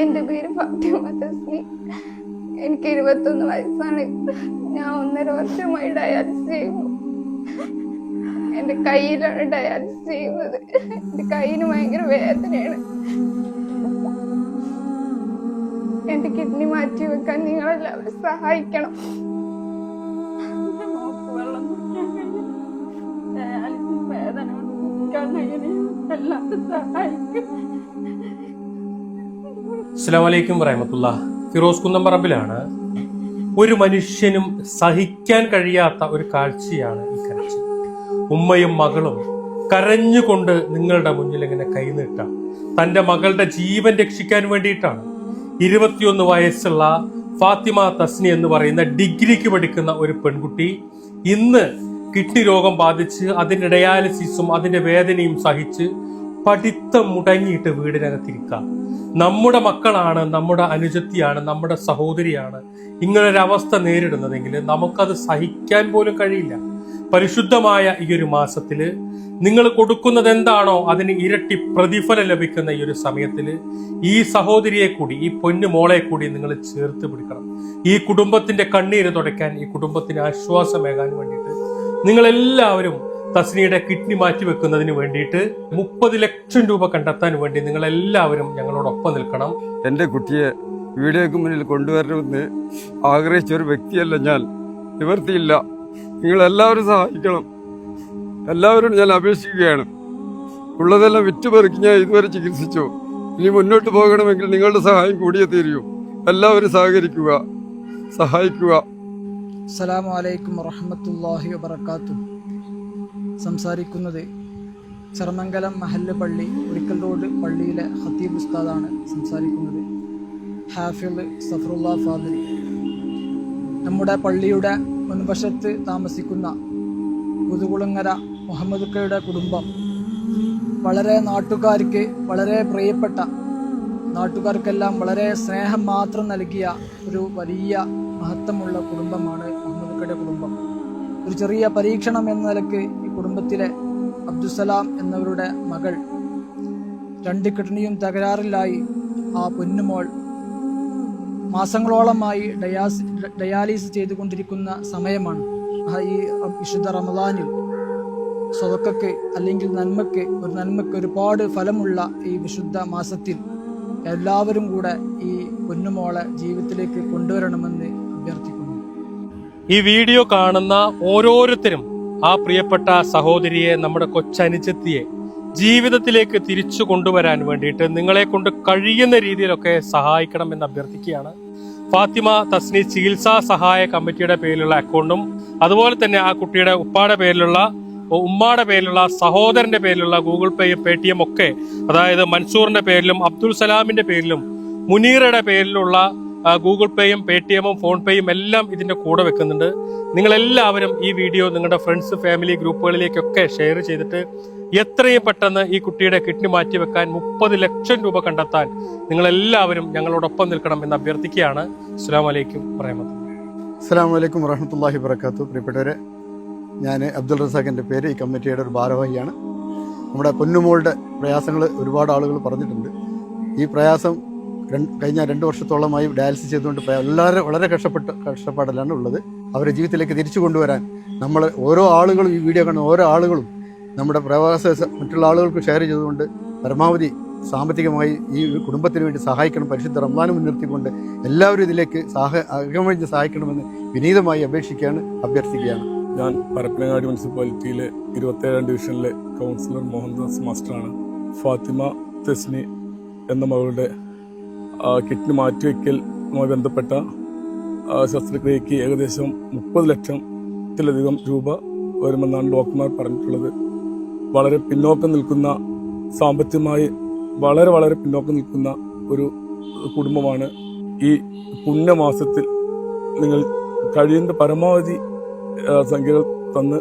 എന്റെ പേര് ഫാത്തിമ തസ്നി. എനിക്ക് 21 വയസ്സാണ്. ഞാൻ 1.5 വർഷമായി ഡയാലിസിസ് ചെയ്യുന്നു. എന്റെ കയ്യിലാണ് ഡയാലിസിസ് ചെയ്യുന്നത്. എന്റെ കയ്യിന് ഭയങ്കര വേദനയാണ്. എന്റെ കിഡ്നി മാറ്റി വെക്കാൻ നിങ്ങളെല്ലാവരും സഹായിക്കണം. വെള്ളം കുടിക്കാൻ കഴിയും, ഡയാലിസിസ് വേദന കുടിക്കാൻ കഴിയും, എല്ലാവരും സഹായിക്കും. അസ്സലാമു അലൈക്കും വറഹ്മത്തുള്ളാഹി. ഫിറോസ് കുന്നംപറമ്പിലാണ്. ഒരു മനുഷ്യനും സഹിക്കാൻ കഴിയാത്ത ഒരു കാഴ്ചയാണ് ഈ കരച്ചിൽ. ഉമ്മയും മകളും കരഞ്ഞുകൊണ്ട് നിങ്ങളുടെ മുന്നിൽ ഇങ്ങനെ കൈനീട്ടാം. തന്റെ മകളുടെ ജീവൻ രക്ഷിക്കാൻ വേണ്ടിയിട്ടാണ്. 21 വയസ്സുള്ള ഫാത്തിമ തസ്നി എന്ന് പറയുന്ന ഡിഗ്രിക്ക് പഠിക്കുന്ന ഒരു പെൺകുട്ടി ഇന്ന് കിഡ്നി രോഗം ബാധിച്ച് അതിന്റെ ഡയാലിസിസും അതിന്റെ വേദനയും സഹിച്ച് പഠിത്തം മുടങ്ങിയിട്ട് വീടിനകത്തിരിക്കാം. നമ്മുടെ മക്കളാണ്, നമ്മുടെ അനുജത്തിയാണ്, നമ്മുടെ സഹോദരിയാണ് ഇങ്ങനൊരവസ്ഥ നേരിടുന്നതെങ്കിൽ നമുക്കത് സഹിക്കാൻ പോലും കഴിയില്ല. പരിശുദ്ധമായ ഈ ഒരു മാസത്തില് നിങ്ങൾ കൊടുക്കുന്നത് എന്താണോ അതിന് ഇരട്ടി പ്രതിഫലം ലഭിക്കുന്ന ഈ ഒരു സമയത്തില് ഈ സഹോദരിയെ കൂടി, ഈ പൊന്നു മോളെ കൂടി നിങ്ങൾ ചേർത്ത് പിടിക്കണം. ഈ കുടുംബത്തിന്റെ കണ്ണീര് തുടയ്ക്കാൻ, ഈ കുടുംബത്തിന് ആശ്വാസമേകാൻ വേണ്ടിയിട്ട് നിങ്ങളെല്ലാവരും തസ്നിയുടെ കിഡ്നി മാറ്റിവെക്കുന്നതിന് വേണ്ടിയിട്ട് 30 ലക്ഷം രൂപ കണ്ടെത്താൻ വേണ്ടി നിങ്ങൾ എല്ലാവരും ഞങ്ങളോടൊപ്പം നിൽക്കണം. എൻ്റെ കുട്ടിയെ വീഡിയോക്ക് മുന്നിൽ കൊണ്ടുവരണമെന്ന് ആഗ്രഹിച്ച ഒരു വ്യക്തിയല്ല ഞാൻ. നിവൃത്തിയില്ല. നിങ്ങളെല്ലാവരും സഹായിക്കണം. എല്ലാവരും ഞാൻ അപേക്ഷിക്കുകയാണ്. ഉള്ളതെല്ലാം വിറ്റുപെറുക്കി ഞാൻ ഇതുവരെ ചികിത്സിച്ചു. ഇനി മുന്നോട്ട് പോകണമെങ്കിൽ നിങ്ങളുടെ സഹായം കൂടിയേ തീരൂ. എല്ലാവരും സഹകരിക്കുക, സഹായിക്കുക. അസ്സലാമു അലൈക്കും വറഹ്മത്തുള്ളാഹി വബറകാതുഹു. സംസാരിക്കുന്നത് ചെറുമംഗലം മഹല്ല് പള്ളി, ഒരിക്കൽ റോഡ് പള്ളിയിലെ ഖത്തീബ് ഉസ്താദാണ് സംസാരിക്കുന്നത്. ഹാഫിള് സഫറുല്ലാ ഫാദിലി. നമ്മുടെ പള്ളിയുടെ മുൻവശത്ത് താമസിക്കുന്ന പുതുകുളങ്ങര മുഹമ്മദ്ക്കയുടെ കുടുംബം വളരെ നാട്ടുകാർക്ക് വളരെ പ്രിയപ്പെട്ട, നാട്ടുകാർക്കെല്ലാം വളരെ സ്നേഹം മാത്രം നൽകിയ ഒരു വലിയ മഹത്വമുള്ള കുടുംബമാണ് മുഹമ്മദ്ക്കയുടെ കുടുംബം. ഒരു ചെറിയ പരീക്ഷണം എന്ന നിലക്ക് ഈ കുടുംബത്തിലെ അബ്ദുസലാം എന്നവരുടെ മകൾ 2 കിഡ്നിയും തകരാറിലായി. ആ പൊന്നുമോൾ മാസങ്ങളോളമായി ഡയാലിസിസ് ചെയ്തുകൊണ്ടിരിക്കുന്ന സമയമാണ്. ഈ വിശുദ്ധ റമദാനിൽ സ്വതക്കക്ക് അല്ലെങ്കിൽ നന്മയ്ക്ക് ഒരുപാട് ഫലമുള്ള ഈ വിശുദ്ധ മാസത്തിൽ എല്ലാവരും കൂടെ ഈ പൊന്നുമോളെ ജീവിതത്തിലേക്ക് കൊണ്ടുവരണമെന്ന് അഭ്യർത്ഥിക്കുന്നു. ഈ വീഡിയോ കാണുന്ന ഓരോരുത്തരും ആ പ്രിയപ്പെട്ട സഹോദരിയെ, നമ്മുടെ കൊച്ചനുജത്തിയെ ജീവിതത്തിലേക്ക് തിരിച്ചു കൊണ്ടുവരാൻ വേണ്ടിയിട്ട് നിങ്ങളെ കൊണ്ട് കഴിയുന്ന രീതിയിലൊക്കെ സഹായിക്കണം എന്ന് അഭ്യർത്ഥിക്കുകയാണ്. ഫാത്തിമ തസ്നി ചികിത്സാ സഹായ കമ്മിറ്റിയുടെ പേരിലുള്ള അക്കൗണ്ടും അതുപോലെ തന്നെ ആ കുട്ടിയുടെ ഉമ്മാടെ പേരിലുള്ള സഹോദരന്റെ പേരിലുള്ള ഗൂഗിൾ പേയും പേടിഎം ഒക്കെ, അതായത് മൻസൂറിന്റെ പേരിലും അബ്ദുൽ സലാമിന്റെ പേരിലും മുനീറയുടെ പേരിലുള്ള ഗൂഗിൾ പേയും പേടിഎമ്മും ഫോൺ പേയും എല്ലാം ഇതിന്റെ കൂടെ വെക്കുന്നുണ്ട്. നിങ്ങളെല്ലാവരും ഈ വീഡിയോ നിങ്ങളുടെ ഫ്രണ്ട്സ്, ഫാമിലി ഗ്രൂപ്പുകളിലേക്കൊക്കെ ഷെയർ ചെയ്തിട്ട് എത്രയും പെട്ടെന്ന് ഈ കുട്ടിയുടെ കിഡ്നി മാറ്റിവെക്കാൻ 30 ലക്ഷം രൂപ കണ്ടെത്താൻ നിങ്ങളെല്ലാവരും ഞങ്ങളോടൊപ്പം നിൽക്കണം എന്ന് അഭ്യർത്ഥിക്കുകയാണ്. അസ്സലാമു അലൈക്കും വറഹ്മത്തുള്ളാഹി. അസ്സലാമു അലൈക്കും വറഹ്മത്തുള്ളാഹി വബറകാതുഹു. പ്രിയപ്പെട്ടവരെ, ഞാൻ അബ്ദുൾ റസാഖിൻ്റെ പേര്, ഈ കമ്മിറ്റിയുടെ ഒരു ഭാരവാഹിയാണ്. നമ്മുടെ പൊന്നുമോളുടെ പ്രയാസങ്ങൾ ഒരുപാട് ആളുകൾ പറഞ്ഞിട്ടുണ്ട്. ഈ പ്രയാസം കഴിഞ്ഞ 2 വർഷത്തോളമായി ഡയാലിസിസ് ചെയ്തുകൊണ്ട് വളരെ കഷ്ടപ്പാടിലാണ് ഉള്ളത്. അവരെ ജീവിതത്തിലേക്ക് തിരിച്ചു കൊണ്ടുവരാൻ നമ്മൾ ഓരോ ആളുകളും, ഈ വീഡിയോ കാണുന്ന ഓരോ ആളുകളും നമ്മുടെ മറ്റുള്ള ആളുകൾക്ക് ഷെയർ ചെയ്തുകൊണ്ട് പരമാവധി സാമ്പത്തികമായി ഈ കുടുംബത്തിന് വേണ്ടി സഹായിക്കണം. പരിശുദ്ധ റമദാനെ മുൻനിർത്തിക്കൊണ്ട് എല്ലാവരും ഇതിലേക്ക് അകമഴിഞ്ഞ് സഹായിക്കണമെന്ന് വിനീതമായി അഭ്യർത്ഥിക്കുകയാണ്. ഞാൻ പരപ്പനങ്ങാടി മുനിസിപ്പാലിറ്റിയിലെ 27 ഡിവിഷനിലെ കൗൺസിലർ മോഹൻദാസ് മാസ്റ്ററാണ്. ഫാത്തിമ തസ്നി എന്ന മകളുടെ കിഡ്നി മാറ്റിവെക്കലുമായി ബന്ധപ്പെട്ട ശസ്ത്രക്രിയയ്ക്ക് ഏകദേശം 30 ലക്ഷത്തിലധികം രൂപ വരുമെന്നാണ് ഡോക്ടർമാർ പറഞ്ഞിട്ടുള്ളത്. വളരെ പിന്നോക്കം നിൽക്കുന്ന, സാമ്പത്തികമായി വളരെ പിന്നോക്കം നിൽക്കുന്ന ഒരു കുടുംബമാണ്. ഈ പുണ്യമാസത്തിൽ നിങ്ങൾ കഴിയുന്ന പരമാവധി സംഖ്യകൾ തന്ന്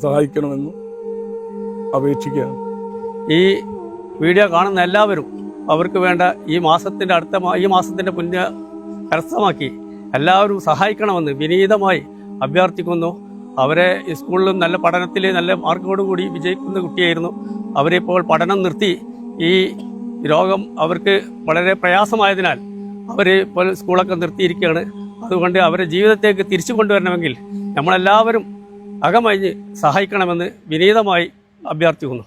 സഹായിക്കണമെന്നും അപേക്ഷിക്കുകയാണ്. ഈ വീഡിയോ കാണുന്ന എല്ലാവരും അവർക്ക് വേണ്ട ഈ മാസത്തിന്റെ പുണ്യ കരസ്ഥമാക്കി എല്ലാവരും സഹായിക്കണമെന്ന് വിനീതമായി അഭ്യർത്ഥിക്കുന്നു. അവരെ സ്കൂളിലും നല്ല പഠനത്തിൽ നല്ല മാർക്കോടുകൂടി വിജയിക്കുന്ന കുട്ടിയായിരുന്നു. അവരിപ്പോൾ പഠനം നിർത്തി ഈ രോഗം അവർക്ക് വളരെ പ്രയാസമായതിനാൽ അവർ ഇപ്പോൾ സ്കൂളൊക്കെ നിർത്തിയിരിക്കുകയാണ്. അതുകൊണ്ട് അവരെ ജീവിതത്തേക്ക് തിരിച്ചു കൊണ്ടുവരണമെങ്കിൽ നമ്മളെല്ലാവരും അകമഴിഞ്ഞ് സഹായിക്കണമെന്ന് വിനീതമായി അഭ്യർത്ഥിക്കുന്നു.